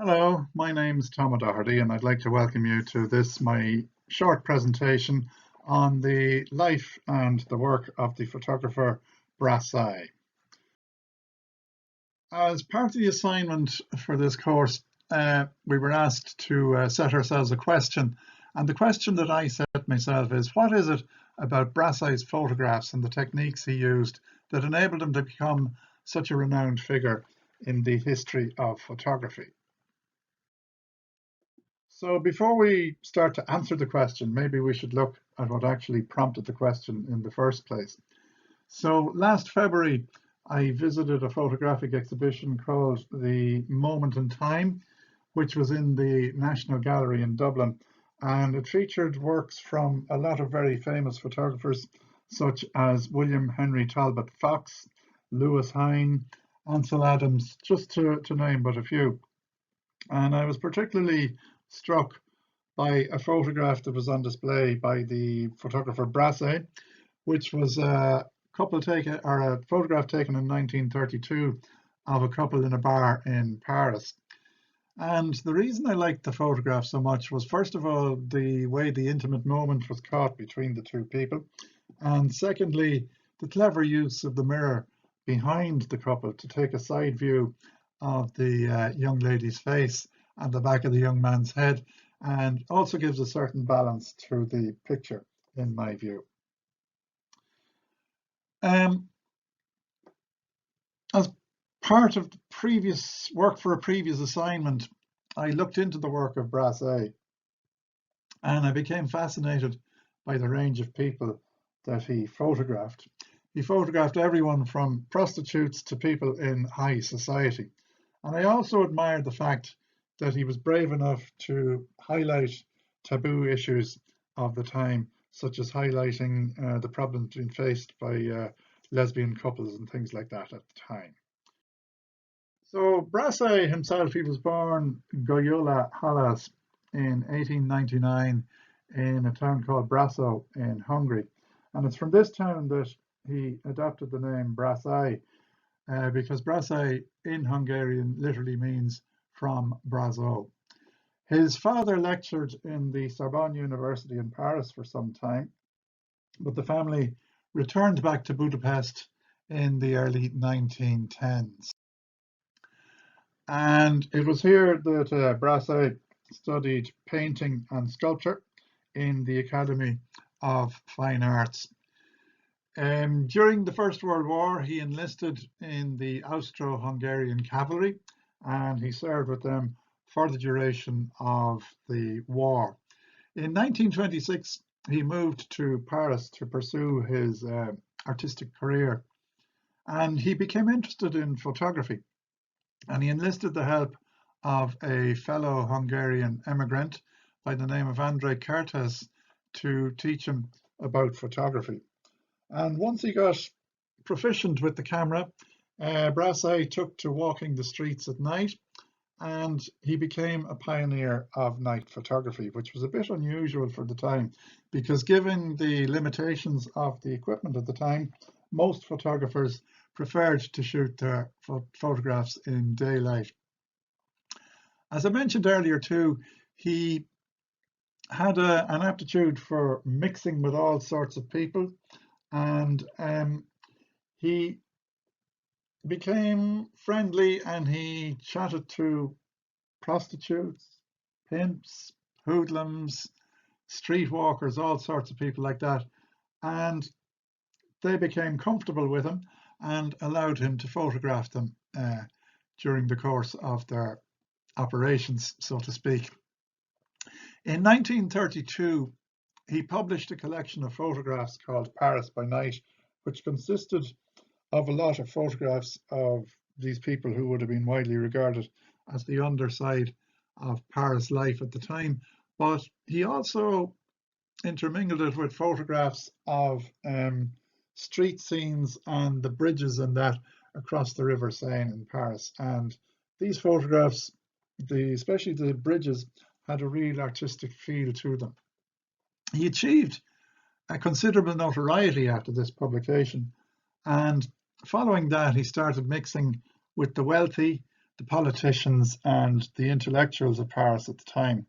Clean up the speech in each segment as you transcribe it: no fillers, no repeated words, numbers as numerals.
Hello, my name's Tom O'Doherty, and I'd like to welcome you to this, my short presentation on the life and the work of the photographer Brassai. As part of the assignment for this course, we were asked to set ourselves a question, and the question that I set myself is, what is it about Brassai's photographs and the techniques he used that enabled him to become such a renowned figure in the history of photography? So before we start to answer the question, maybe we should look at what actually prompted the question in the first place. So last February, I visited a photographic exhibition called The Moment in Time, which was in the National Gallery in Dublin. And it featured works from a lot of very famous photographers, such as William Henry Talbot Fox, Lewis Hine, Ansel Adams, just to name but a few. And I was particularly struck by a photograph that was on display by the photographer Brassai, which was a photograph taken in 1932 of a couple in a bar in Paris. And the reason I liked the photograph so much was, first of all, the way the intimate moment was caught between the two people, and secondly, the clever use of the mirror behind the couple to take a side view of the young lady's face and the back of the young man's head, and also gives a certain balance to the picture, in my view. As part of the previous work for a previous assignment, I looked into the work of Brassai, and I became fascinated by the range of people that he photographed. He photographed everyone from prostitutes to people in high society. And I also admired the fact that he was brave enough to highlight taboo issues of the time, such as highlighting the problems being faced by lesbian couples and things like that at the time. So Brassai himself, he was born Goyola Halas in 1899 in a town called Brassau in Hungary. And it's from this town that he adopted the name Brassai, because Brassai in Hungarian literally means from Brazo. His father lectured in the Sorbonne University in Paris for some time, but the family returned back to Budapest in the early 1910s. And it was here that Brassai studied painting and sculpture in the Academy of Fine Arts. During the First World War, he enlisted in the Austro-Hungarian cavalry, and he served with them for the duration of the war. In 1926, he moved to Paris to pursue his artistic career, and he became interested in photography, and he enlisted the help of a fellow Hungarian emigrant by the name of Andrei Kertész to teach him about photography. And once he got proficient with the camera, Brassai took to walking the streets at night, and he became a pioneer of night photography, which was a bit unusual for the time, because given the limitations of the equipment at the time, most photographers preferred to shoot their photographs in daylight. As I mentioned earlier too, he had an aptitude for mixing with all sorts of people, and he became friendly, and he chatted to prostitutes, pimps, hoodlums, streetwalkers, all sorts of people like that. And they became comfortable with him and allowed him to photograph them during the course of their operations, so to speak. In 1932, he published a collection of photographs called Paris by Night, which consisted of a lot of photographs of these people who would have been widely regarded as the underside of Paris life at the time. But he also intermingled it with photographs of street scenes and the bridges and that across the River Seine in Paris. And these photographs, especially the bridges, had a real artistic feel to them. He achieved a considerable notoriety after this publication, and following that he started mixing with the wealthy, the politicians and the intellectuals of Paris at the time.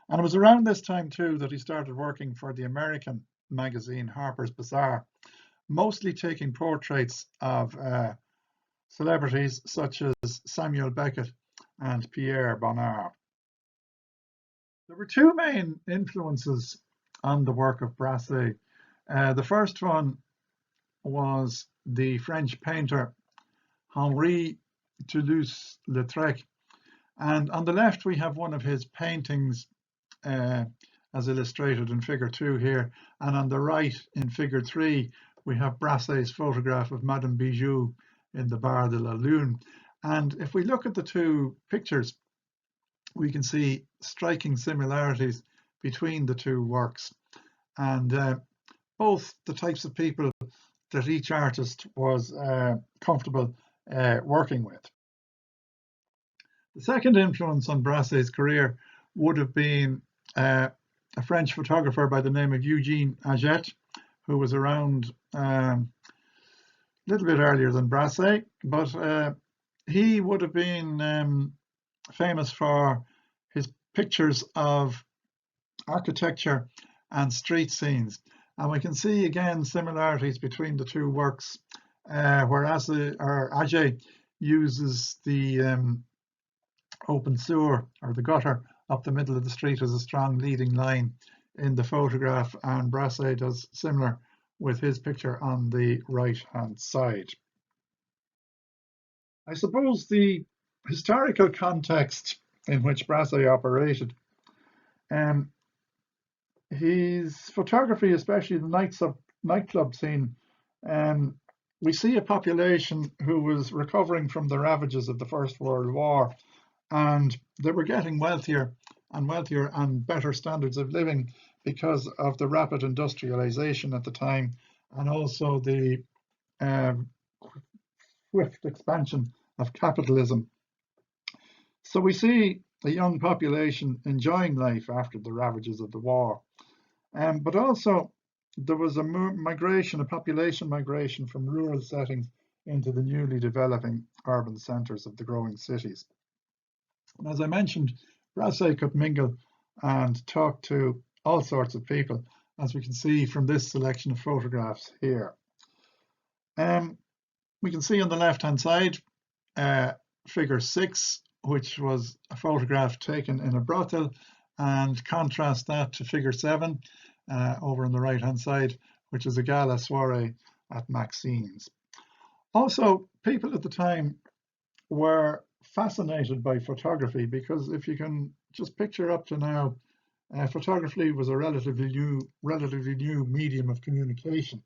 And it was around this time too that he started working for the American magazine Harper's Bazaar, mostly taking portraits of celebrities such as Samuel Beckett and Pierre Bonnard. There were two main influences on the work of Brassai. The first one was the French painter Henri Toulouse-Lautrec, and on the left we have one of his paintings as illustrated in figure 2 here, and on the right in figure 3 we have Brassai's photograph of Madame Bijou in the Bar de la Lune. And if we look at the two pictures, we can see striking similarities between the two works, and both the types of people that each artist was comfortable working with. The second influence on Brassai's career would have been a French photographer by the name of Eugene Aget, who was around a little bit earlier than Brassai, but he would have been famous for his pictures of architecture and street scenes. And we can see again similarities between the two works, whereas Aget uses the open sewer or the gutter up the middle of the street as a strong leading line in the photograph, and Brassai does similar with his picture on the right hand side. I suppose the historical context in which Brassai operated, his photography, especially the nightclub scene, we see a population who was recovering from the ravages of the First World War, and they were getting wealthier and better standards of living because of the rapid industrialization at the time, and also the swift expansion of capitalism. So we see a young population enjoying life after the ravages of the war. But also there was a population migration from rural settings into the newly developing urban centres of the growing cities. And as I mentioned, Brassai could mingle and talk to all sorts of people, as we can see from this selection of photographs here. We can see on the left-hand side figure 6, which was a photograph taken in a brothel, and contrast that to figure 7 over on the right-hand side, which is a gala soiree at Maxine's. Also, people at the time were fascinated by photography, because if you can just picture up to now, photography was a relatively new medium of communication,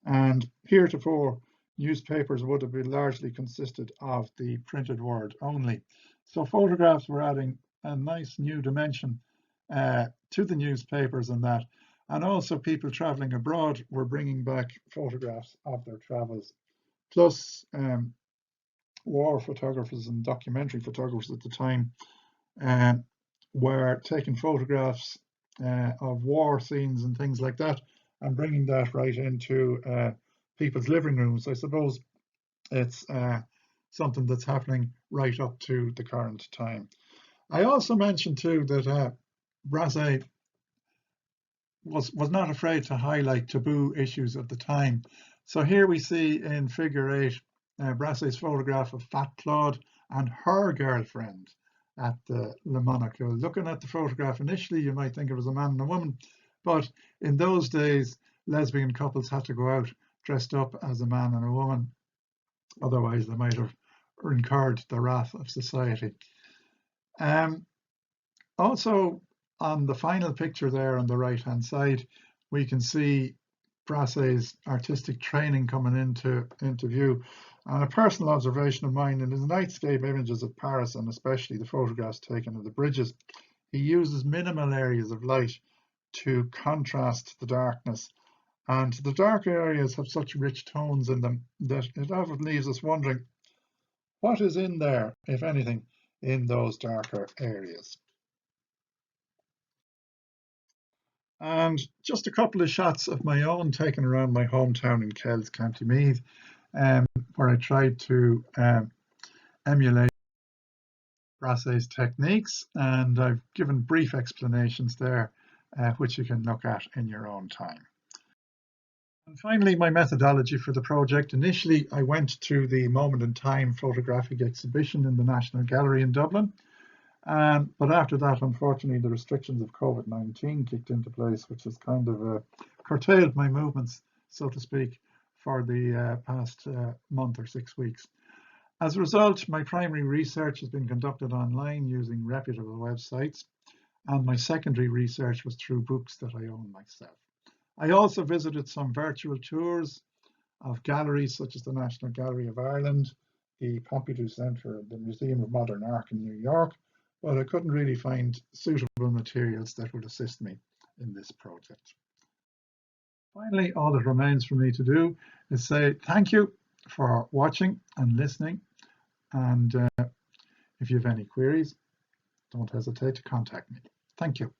and heretofore newspapers would have been largely consisted of the printed word only. So photographs were adding a nice new dimension to the newspapers and that, and also people traveling abroad were bringing back photographs of their travels. Plus war photographers and documentary photographers at the time were taking photographs of war scenes and things like that, and bringing that right into people's living rooms. I suppose it's something that's happening right up to the current time. I also mentioned too that Brassai was not afraid to highlight taboo issues of the time. So here we see in figure 8 Brassai's photograph of Fat Claude and her girlfriend at the Le Monaco. Looking at the photograph initially, you might think it was a man and a woman, but in those days, lesbian couples had to go out dressed up as a man and a woman. Otherwise, they might have incurred the wrath of society. Also, on the final picture there on the right-hand side, we can see Brassai's artistic training coming into view. And a personal observation of mine, in his nightscape images of Paris, and especially the photographs taken of the bridges, he uses minimal areas of light to contrast the darkness. And the dark areas have such rich tones in them that it often leaves us wondering what is in there, if anything, in those darker areas. And just a couple of shots of my own taken around my hometown in Kells, County Meath, where I tried to emulate Brassai's techniques, and I've given brief explanations there, which you can look at in your own time. And finally, my methodology for the project. Initially, I went to the Moment in Time photographic exhibition in the National Gallery in Dublin. But after that, unfortunately, the restrictions of COVID-19 kicked into place, which has kind of curtailed my movements, so to speak, for the past month or 6 weeks. As a result, my primary research has been conducted online using reputable websites, and my secondary research was through books that I own myself. I also visited some virtual tours of galleries such as the National Gallery of Ireland, the Pompidou Centre, the Museum of Modern Art in New York, but I couldn't really find suitable materials that would assist me in this project. Finally, all that remains for me to do is say thank you for watching and listening, and if you have any queries, don't hesitate to contact me. Thank you.